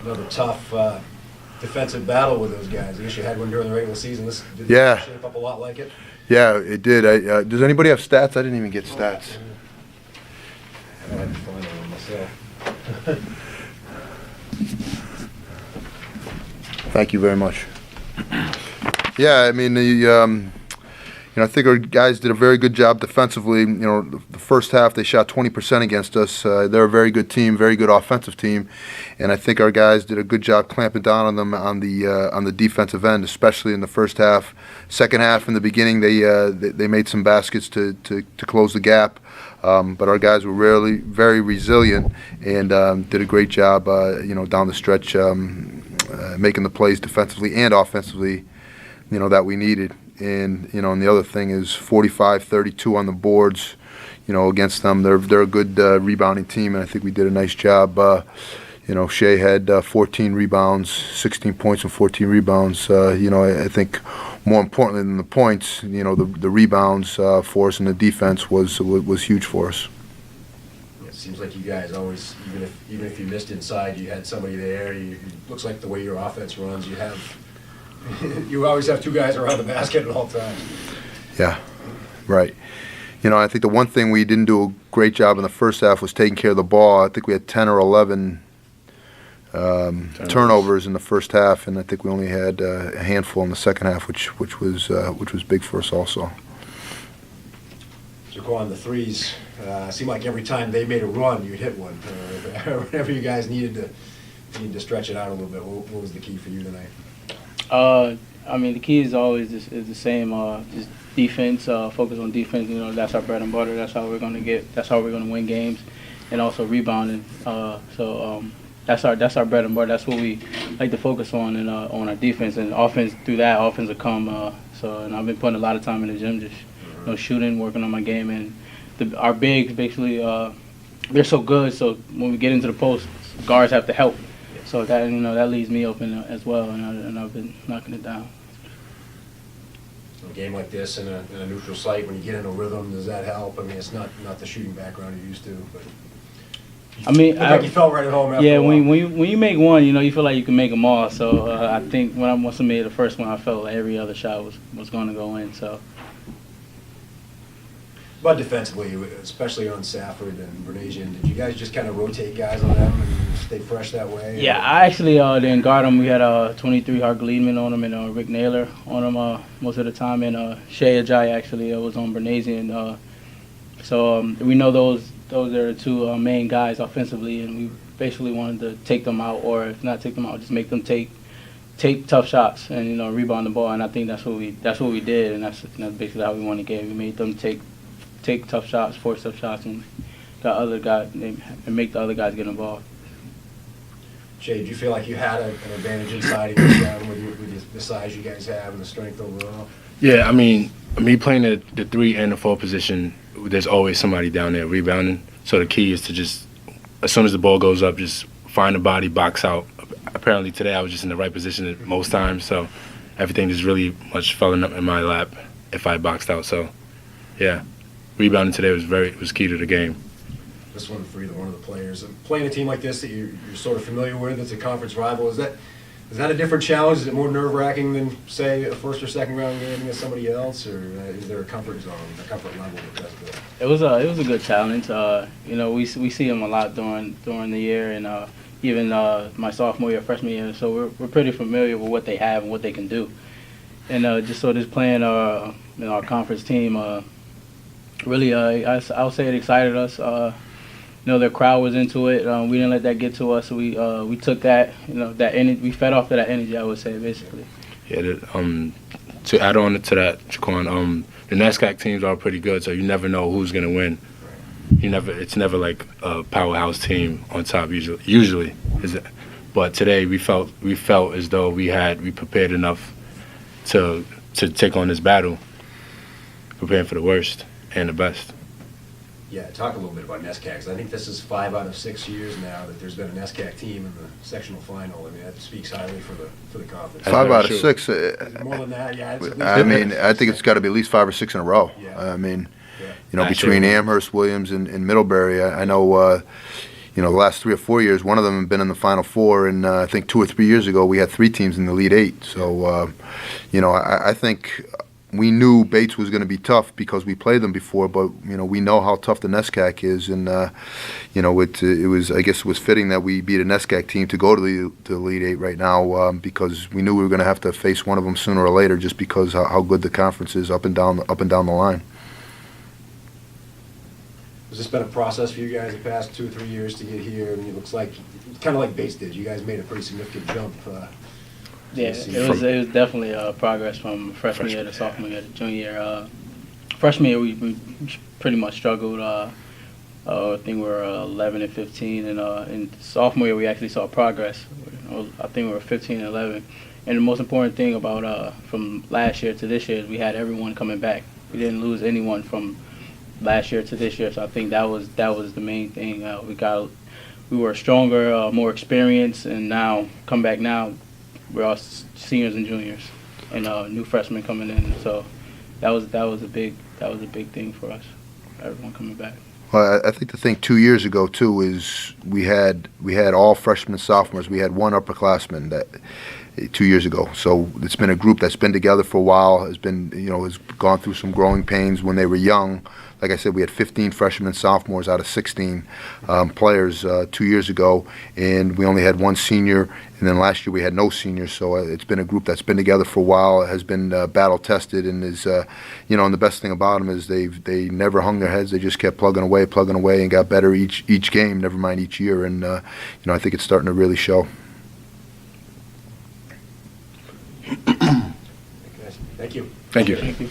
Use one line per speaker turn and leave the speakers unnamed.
another tough defensive battle with those guys. I guess you had one during the regular season. This did
Yeah.
shape up a lot like it.
Yeah, it did. Does anybody have stats? I didn't even get stats.
I had to find one myself.
Thank you very much. Yeah, I mean, I think our guys did a very good job defensively. The first half they shot 20% against us. They're a very good team, very good offensive team, and I think our guys did a good job clamping down on them on the defensive end, especially in the first half. Second half, in the beginning, they made some baskets to close the gap, but our guys were really very resilient and did a great job, down the stretch, making the plays defensively and offensively, that we needed. And and the other thing is 45-32 on the boards, against them. They're a good rebounding team, and I think we did a nice job. Shay had 14 rebounds, 16 points and 14 rebounds. I think more importantly than the points, the rebounds for us and the defense was huge for us.
It seems like you guys always, even if you missed inside, you had somebody there. It looks like the way your offense runs, you always have two guys around the basket at all times.
Yeah, right. I think the one thing we didn't do a great job in the first half was taking care of the ball. I think we had 10 or 11 turnovers in the first half, and I think we only had a handful in the second half, which was big for us also.
Jaquann, the threes seemed like every time they made a run, you'd hit one. Whenever you guys needed to stretch it out a little bit, what was the key for you tonight?
The key is always the same. Just defense. Focus on defense. That's our bread and butter. That's how we're gonna win games, and also rebounding. That's our bread and butter. That's what we like to focus on, and on our defense and offense. Through that, offense will come. And I've been putting a lot of time in the gym, just shooting, working on my game, and our bigs basically they're so good. So when we get into the post, guards have to help. So that that leaves me open as well, and I've been knocking it down.
A game like this in a neutral site, when you get in a rhythm, does that help? I mean, it's not the shooting background you're used to, but you felt right at home after a while.
when you make one, you feel like you can make them all. So I think once I made the first one, I felt like every other shot was going to go in. So.
But defensively, especially on Safford and Bernasian, did you guys just kind of rotate guys on them and stay fresh that way?
Yeah, I actually didn't guard them. We had 23 Hart Gleedman on them and Rick Naylor on them most of the time, and Shay Ajayi actually was on Bernasian. So we know those are the two main guys offensively, and we basically wanted to take them out, or if not take them out, just make them take tough shots and rebound the ball. And I think that's what we did, and that's basically how we won the game. We made them take tough shots, force tough shots, and make the other guys get involved.
Shay, do you feel like you had an advantage inside against them with the size you guys have and the strength overall?
Yeah, I mean, me playing the 3 and the 4 position, there's always somebody down there rebounding. So the key is to just, as soon as the ball goes up, just find a body, box out. Apparently today I was just in the right position at most times, so everything just really much fell in my lap if I boxed out. So, yeah. Rebounding today was key to the game.
This one for either one of the players. Playing a team like this that you're sort of familiar with, it's a conference rival, is that a different challenge? Is it more nerve-wracking than, say, a first or second round game against somebody else, or is there a comfort zone, a comfort level because of it?
It was a good challenge. We see them a lot during the year, and even my sophomore year, freshman year, so we're pretty familiar with what they have and what they can do. And just playing our conference team. Really, I'll say it excited us. The crowd was into it. We didn't let that get to us. We took that, that energy. We fed off of that energy, I would say, basically.
Yeah. To add on to that, Jaquann, the NESCAC teams are pretty good, so you never know who's gonna win. It's never like a powerhouse team on top usually. But today we felt as though we prepared enough to take on this battle, preparing for the worst and the best.
Yeah, talk a little bit about NESCAC, 'cause I think this is 5 out of 6 years now that there's been a NESCAC team in the sectional final. I mean, that speaks highly for the conference.
5 out of 6.
More than that, yeah.
I think it's got to be at least 5 or 6 in a row.
Yeah.
Between Amherst, Williams, and Middlebury, I know, the last 3 or 4 years, one of them have been in the Final Four, and I think 2 or 3 years ago we had 3 teams in the Elite Eight. So, I think we knew Bates was going to be tough because we played them before, but we know how tough the NESCAC is, and I guess it was fitting that we beat a NESCAC team to go to the Elite Eight right now, because we knew we were going to have to face one of them sooner or later, just because how good the conference is up and down the line.
Has this been a process for you guys the past 2 or 3 years to get here? And it looks like, kind of like Bates did, you guys made a pretty significant jump.
Yeah, it was definitely a progress from freshman year to sophomore year to junior year. Freshman year we pretty much struggled. I think we were 11 and 15, and in sophomore year we actually saw progress. I think we were 15 and 11. And the most important thing about from last year to this year is we had everyone coming back. We didn't lose anyone from last year to this year, so I think that was the main thing. We were stronger, more experienced, and now come back now. We're all seniors and juniors, and new freshmen coming in. So that was a big thing for us. Everyone coming back.
Well, I think the thing 2 years ago too is we had all freshmen and sophomores. We had one upperclassman that 2 years ago. So it's been a group that's been together for a while. Has gone through some growing pains when they were young. Like I said, we had 15 freshmen and sophomores out of 16 players 2 years ago, and we only had one senior. And then last year we had no seniors. So it's been a group that's been together for a while. It has been battle tested, and is and the best thing about them is they never hung their heads. They just kept plugging away, and got better each game. Never mind each year. And I think it's starting to really show.
Thank you.
Thank you.
Thank you.